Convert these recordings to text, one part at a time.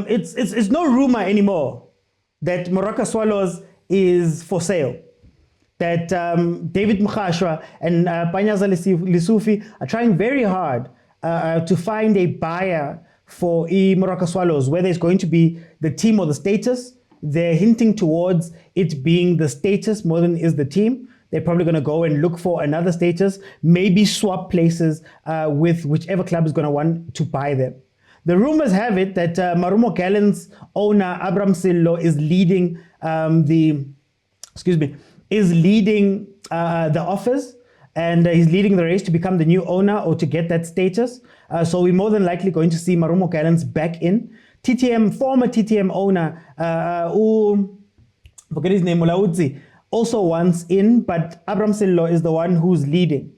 it's no rumor anymore that Moroka Swallows is for sale. That David Mkhashwa and Panyaza Lesufi are trying very hard to find a buyer for Moroka Swallows, whether it's going to be the team or the status. They're hinting towards it being the status more than is the team. They're probably going to go and look for another status, maybe swap places with whichever club is going to want to buy them. The rumors have it that Marumo Gallen's owner, Abram Sillo, is leading the offers, and he's leading the race to become the new owner or to get that status. So we're more than likely going to see Marumo Gallen's back in. Former TTM owner, forget his name, Mulaudzi, also wants in, but Abram Sillo is the one who's leading.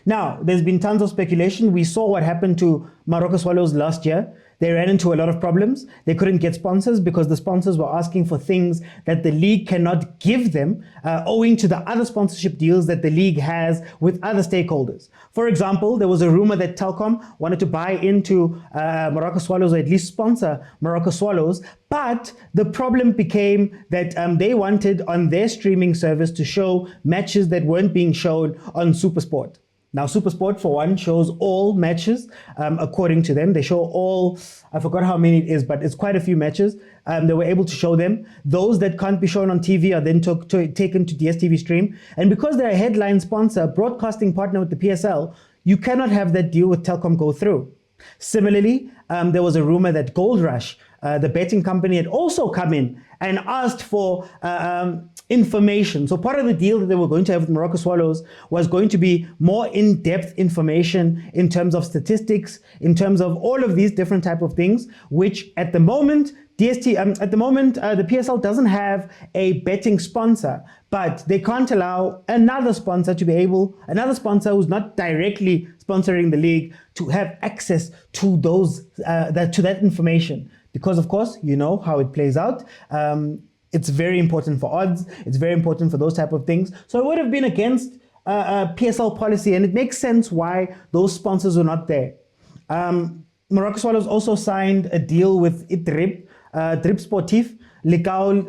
Now, there's been tons of speculation. We saw what happened to Moroka Swallows last year. They ran into a lot of problems. They couldn't get sponsors because the sponsors were asking for things that the league cannot give them, owing to the other sponsorship deals that the league has with other stakeholders. For example, there was a rumor that Telkom wanted to buy into Moroka Swallows, or at least sponsor Moroka Swallows, but the problem became that they wanted on their streaming service to show matches that weren't being shown on SuperSport. Now, SuperSport, for one, shows all matches according to them. They show all, I forgot how many it is, but it's quite a few matches. They were able to show them. Those that can't be shown on TV are then taken to DStv Stream. And because they're a headline sponsor, broadcasting partner with the PSL, you cannot have that deal with Telkom go through. Similarly, there was a rumor that Gold Rush, the betting company, had also come in and asked for information. So part of the deal that they were going to have with Moroka Swallows was going to be more in-depth information in terms of statistics, in terms of all of these different type of things, which at the moment, the PSL doesn't have a betting sponsor, but they can't allow another sponsor who's not directly sponsoring the league to have access to that information. Because of course, you know how it plays out. It's very important for odds. It's very important for those type of things. So it would have been against PSL policy, and it makes sense why those sponsors were not there. Moroka Swallows also signed a deal with Drip Sportif, Lekau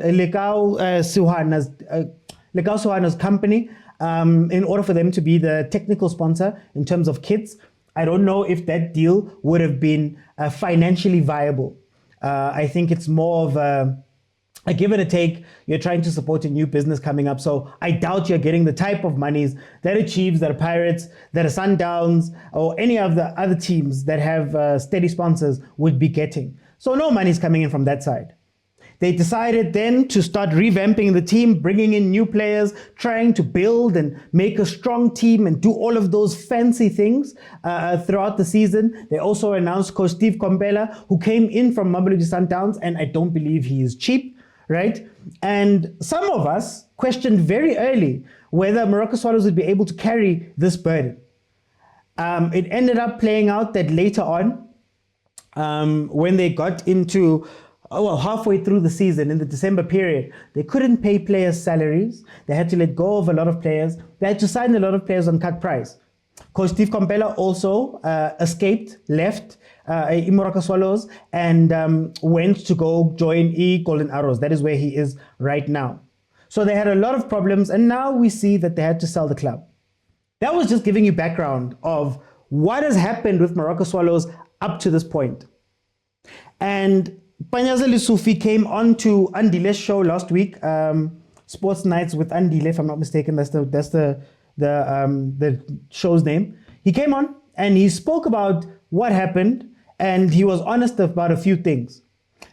Suhana's company, in order for them to be the technical sponsor in terms of kits. I don't know if that deal would have been financially viable. I think it's more of a give and a take. You're trying to support a new business coming up. So I doubt you're getting the type of monies that are Chiefs, that are Pirates, that are Sundowns, or any of the other teams that have steady sponsors would be getting. So no money's coming in from that side. They decided then to start revamping the team, bringing in new players, trying to build and make a strong team and do all of those fancy things throughout the season. They also announced Coach Steve Kompela, who came in from Mamelodi Sundowns, and I don't believe he is cheap, right? And some of us questioned very early whether Moroka Swallows would be able to carry this burden. It ended up playing out that later on, when they got into halfway through the season, in the December period, they couldn't pay players' salaries. They had to let go of a lot of players. They had to sign a lot of players on cut price. Coach Steve Kompela also left Moroka Swallows, and went to go join Golden Arrows. That is where he is right now. So they had a lot of problems, and now we see that they had to sell the club. That was just giving you background of what has happened with Moroka Swallows up to this point. And Panyaza Lesufi came on to Andile's show last week, Sports Nights with Andile, if I'm not mistaken. That's the show's name. He came on and he spoke about what happened, and he was honest about a few things.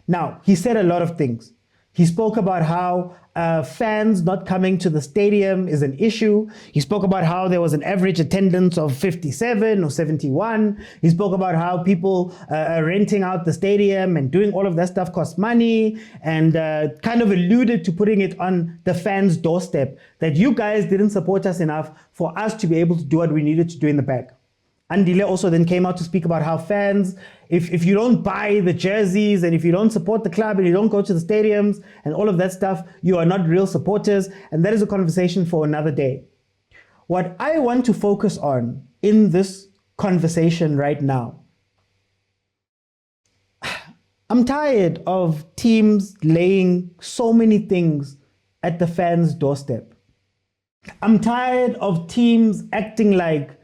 Now, he said a lot of things. He spoke about how fans not coming to the stadium is an issue. He spoke about how there was an average attendance of 57 or 71. He spoke about how people renting out the stadium and doing all of that stuff costs money, and kind of alluded to putting it on the fans' doorstep, that you guys didn't support us enough for us to be able to do what we needed to do in the back. Andile also then came out to speak about how fans, if you don't buy the jerseys and if you don't support the club and you don't go to the stadiums and all of that stuff, you are not real supporters. And that is a conversation for another day. What I want to focus on in this conversation right now, I'm tired of teams laying so many things at the fans' doorstep. I'm tired of teams acting like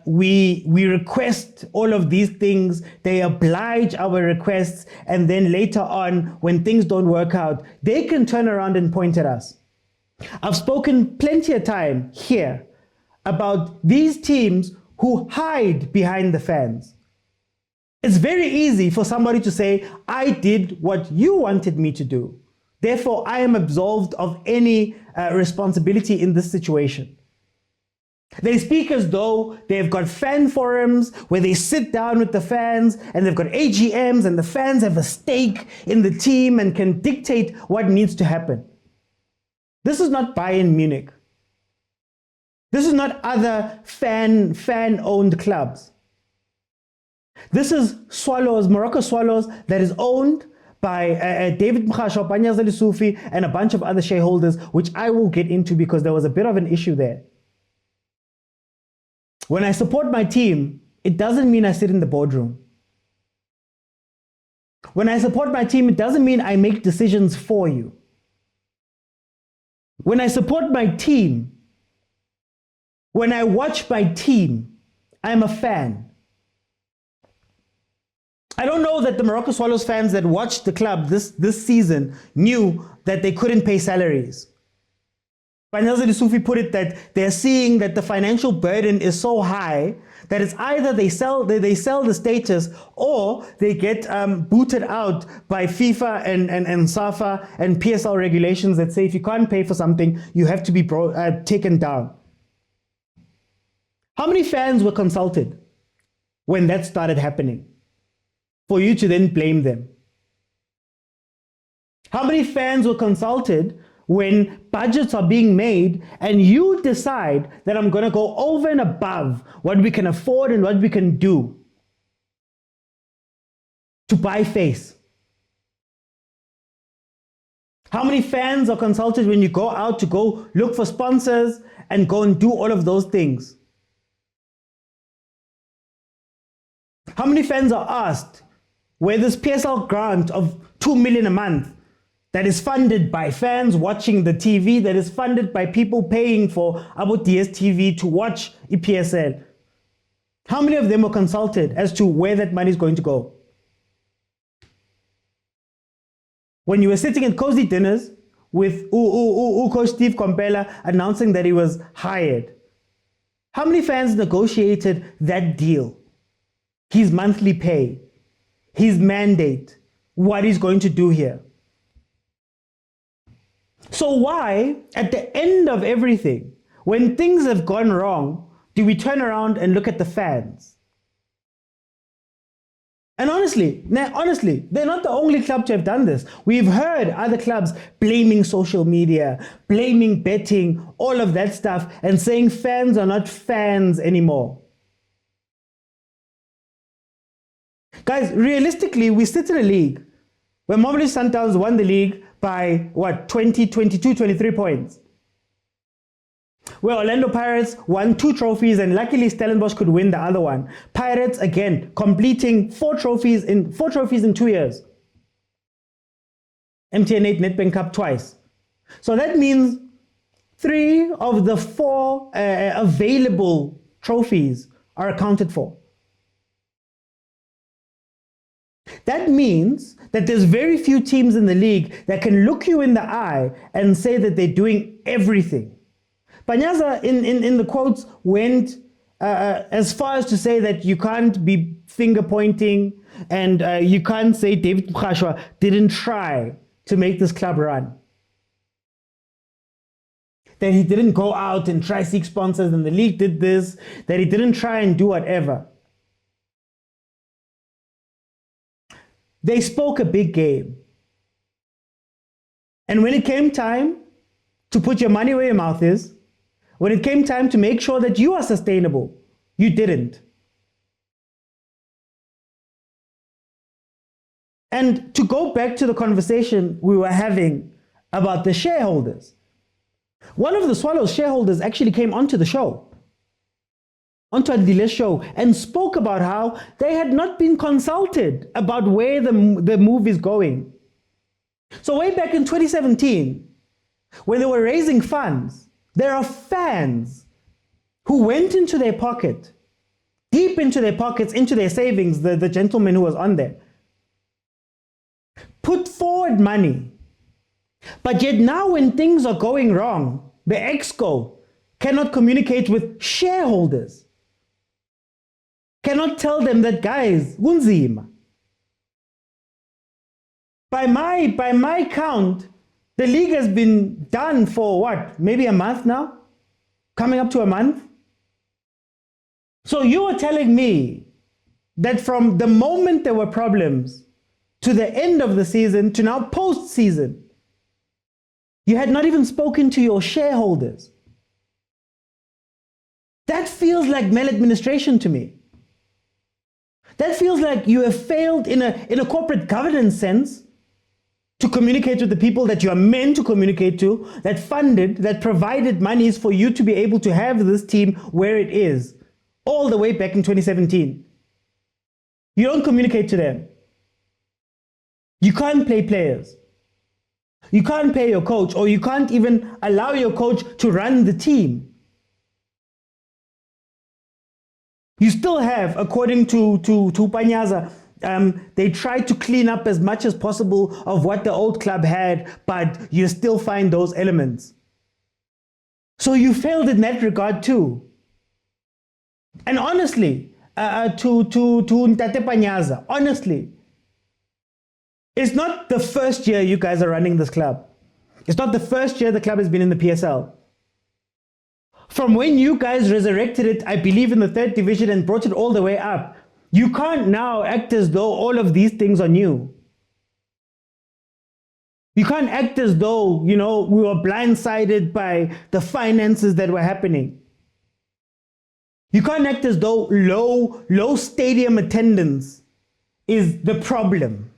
we request all of these things, they oblige our requests, and then later on, when things don't work out, they can turn around and point at us. I've spoken plenty of time here about these teams who hide behind the fans. It's very easy for somebody to say, I did what you wanted me to do. Therefore, I am absolved of any responsibility in this situation. They speak as though they've got fan forums where they sit down with the fans and they've got AGMs and the fans have a stake in the team and can dictate what needs to happen. This is not Bayern Munich. This is not other fan-owned clubs. This is Swallows, Moroka Swallows, that is owned by David Mkhasho, Panyaza Sufi, and a bunch of other shareholders, which I will get into because there was a bit of an issue there. When I support my team, it doesn't mean I sit in the boardroom. When I support my team, it doesn't mean I make decisions for you. When I support my team, when I watch my team, I'm a fan. I don't know that the Moroka Swallows fans that watched the club this season knew that they couldn't pay salaries. Panyaza Sufi put it that they're seeing that the financial burden is so high that it's either they sell the status or they get booted out by FIFA and SAFA and PSL regulations that say if you can't pay for something, you have to be taken down. How many fans were consulted when that started happening for you to then blame them? How many fans were consulted when budgets are being made and you decide that I'm going to go over and above what we can afford and what we can do to buy face? How many fans are consulted when you go out to go look for sponsors and go and do all of those things? How many fans are asked where this PSL grant of 2 million a month that is funded by fans watching the TV, that is funded by people paying for about dstv to watch PSL. How many of them were consulted as to where that money is going to go? When you were sitting at cozy dinners with Coach Steve Kompela announcing that he was hired, how many fans negotiated that deal? His monthly pay, his mandate, what he's going to do here. So why, at the end of everything, when things have gone wrong, do we turn around and look at the fans? And honestly, they're not the only club to have done this. We've heard other clubs blaming social media, blaming betting, all of that stuff, and saying fans are not fans anymore. Guys, realistically, we sit in a league where Mamelodi Sundowns won the league by, 23 points. Where Orlando Pirates won 2 trophies and luckily Stellenbosch could win the other one. Pirates, again, completing 4 trophies in 2 years. MTN 8 Nedbank Cup twice. So that means 3 of the 4 available trophies are accounted for. That means that there's very few teams in the league that can look you in the eye and say that they're doing everything. Panyaza, in the quotes, went as far as to say that you can't be finger pointing and you can't say David Mkhashwa didn't try to make this club run. That he didn't go out and try seek sponsors and the league did this, that he didn't try and do whatever. They spoke a big game. And when it came time to put your money where your mouth is, when it came time to make sure that you are sustainable, you didn't. And to go back to the conversation we were having about the shareholders, one of the Swallows shareholders actually came onto the show. onto Adile's show and spoke about how they had not been consulted about where the move is going. So way back in 2017, when they were raising funds, there are fans who went into their pocket, deep into their pockets, into their savings, the gentleman who was on there, put forward money. But yet now when things are going wrong, the exco cannot communicate with shareholders, cannot tell them that, guys, kunzima. By my count, the league has been done for what? Maybe a month now? Coming up to a month? So you are telling me that from the moment there were problems to the end of the season to now post-season, you had not even spoken to your shareholders. That feels like maladministration to me. That feels like you have failed in a corporate governance sense to communicate with the people that you are meant to communicate to, that funded, that provided monies for you to be able to have this team where it is, all the way back in 2017. You don't communicate to them. You can't pay players. You can't pay your coach, or you can't even allow your coach to run the team. You still have, according to Panyaza, they tried to clean up as much as possible of what the old club had, but you still find those elements. So you failed in that regard too. And honestly, to Ntate Panyaza, honestly, it's not the first year you guys are running this club. It's not the first year the club has been in the PSL. From when you guys resurrected it, I believe in the 3rd division and brought it all the way up, you can't now act as though all of these things are new. You can't act as though, we were blindsided by the finances that were happening. You can't act as though low stadium attendance is the problem.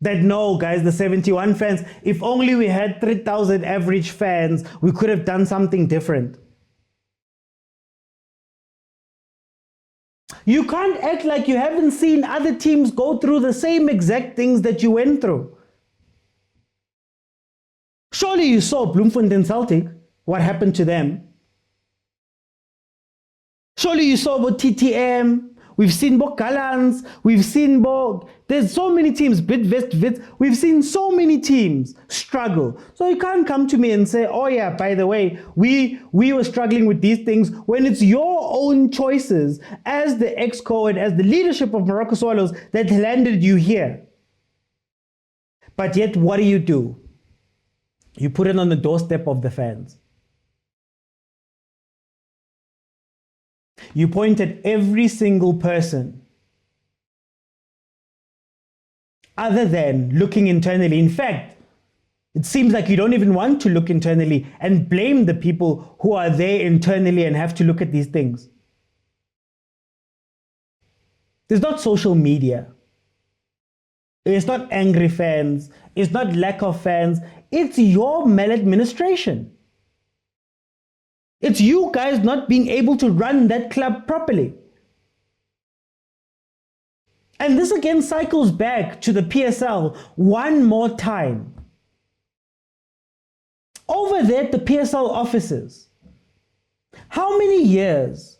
That no, guys, the 71 fans, if only we had 3,000 average fans, we could have done something different. You can't act like you haven't seen other teams go through the same exact things that you went through. Surely you saw Bloemfontein Celtic, what happened to them. Surely you saw about TTM. We've seen Bokalans, we've seen there's so many teams, Bidvest, we've seen so many teams struggle. So you can't come to me and say, oh yeah, by the way, we were struggling with these things, when it's your own choices as the exco and as the leadership of Moroka Swallows that landed you here. But yet, what do? You put it on the doorstep of the fans. You point at every single person other than looking internally. In fact, it seems like you don't even want to look internally and blame the people who are there internally and have to look at these things. There's not social media. It's not angry fans. It's not lack of fans. It's your maladministration. It's you guys not being able to run that club properly. And this again cycles back to the PSL one more time. Over there at the PSL offices, how many years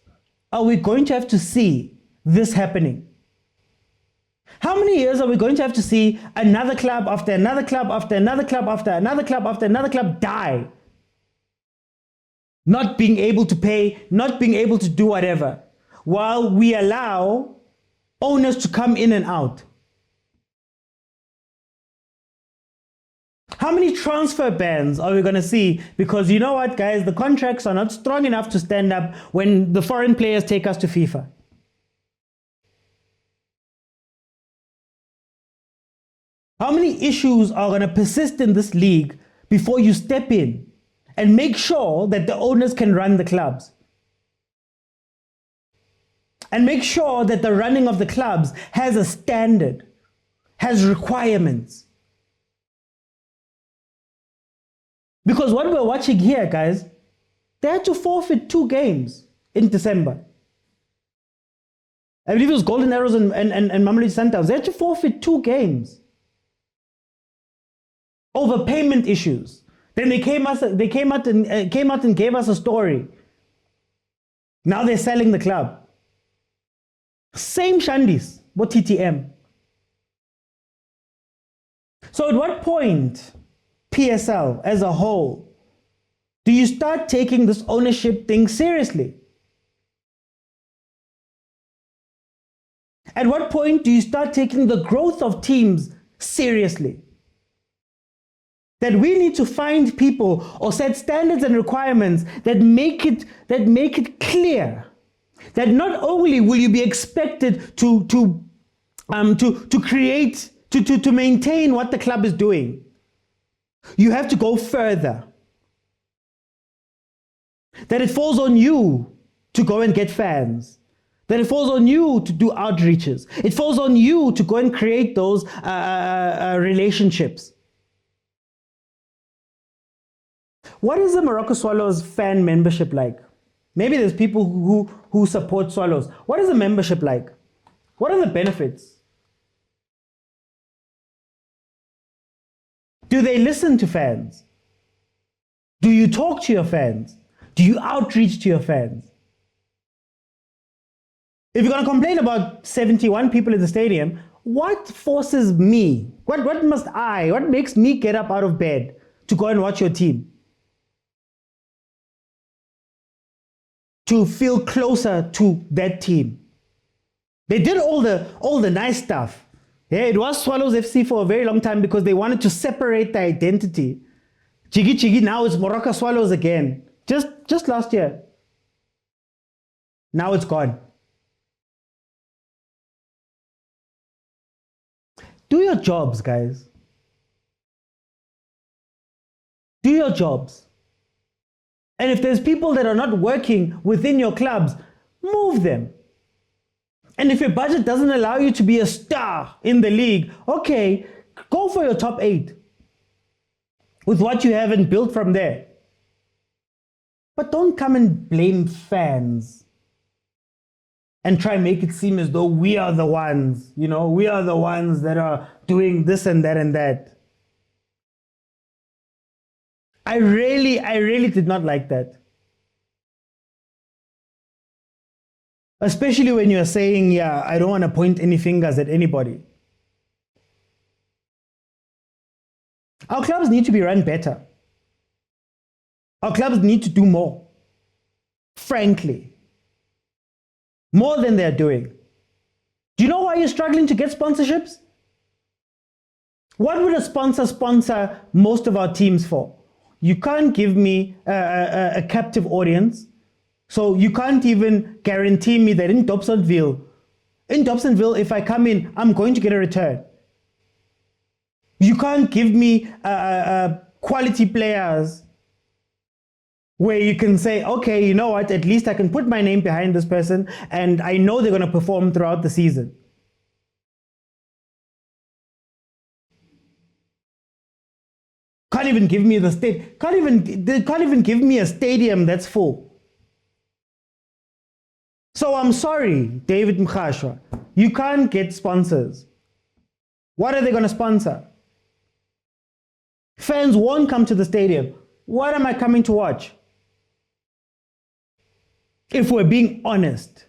are we going to have to see this happening? How many years are we going to have to see another club after another club after another club after another club after another club die? Not being able to pay, not being able to do whatever, while we allow owners to come in and out. How many transfer bans are we going to see? Because you know what, guys, the contracts are not strong enough to stand up when the foreign players take us to FIFA. How many issues are going to persist in this league before you step in and make sure that the owners can run the clubs? And make sure that the running of the clubs has a standard, has requirements. Because what we're watching here, guys, they had to forfeit 2 games. in December. I believe it was Golden Arrows and Mamelodi Sundowns. They had to forfeit 2 games over payment issues. Then they came out and gave us a story. Now they're selling the club. Same Shandis, what TTM. So at what point, PSL as a whole, do you start taking this ownership thing seriously? At what point do you start taking the growth of teams seriously? That we need to find people or set standards and requirements that make it clear that not only will you be expected to maintain what the club is doing, you have to go further. That it falls on you to go and get fans. That it falls on you to do outreaches. It falls on you to go and create those relationships. What is the Moroka Swallows fan membership like? Maybe there's people who support Swallows. What is the membership like? What are the benefits? Do they listen to fans? Do you talk to your fans? Do you outreach to your fans? If you're going to complain about 71 people in the stadium, what forces me? What makes me get up out of bed to go and watch your team? To feel closer to that team. They did all the nice stuff. Yeah, it was Swallows FC for a very long time because they wanted to separate the identity. Chigi, now it's Moroka Swallows again. Just last year. Now it's gone. Do your jobs, guys. Do your jobs. And if there's people that are not working within your clubs, move them. And if your budget doesn't allow you to be a star in the league, okay, go for your top 8 with what you have and build from there. But don't come and blame fans and try and make it seem as though we are the ones, we are the ones that are doing this and that and that. I really did not like that. Especially when you're saying, yeah, I don't want to point any fingers at anybody. Our clubs need to be run better. Our clubs need to do more. Frankly. More than they're doing. Do you know why you're struggling to get sponsorships? What would a sponsor most of our teams for? You can't give me a captive audience. So you can't even guarantee me that in Dobsonville, if I come in, I'm going to get a return. You can't give me quality players where you can say, okay, you know what, at least I can put my name behind this person and I know they're going to perform throughout the season. Can't even give me they can't even give me a stadium that's full. So I'm sorry, David Mkhashwa, you can't get sponsors. What are they going to sponsor? Fans won't come to the stadium. What am I coming to watch? If we're being honest.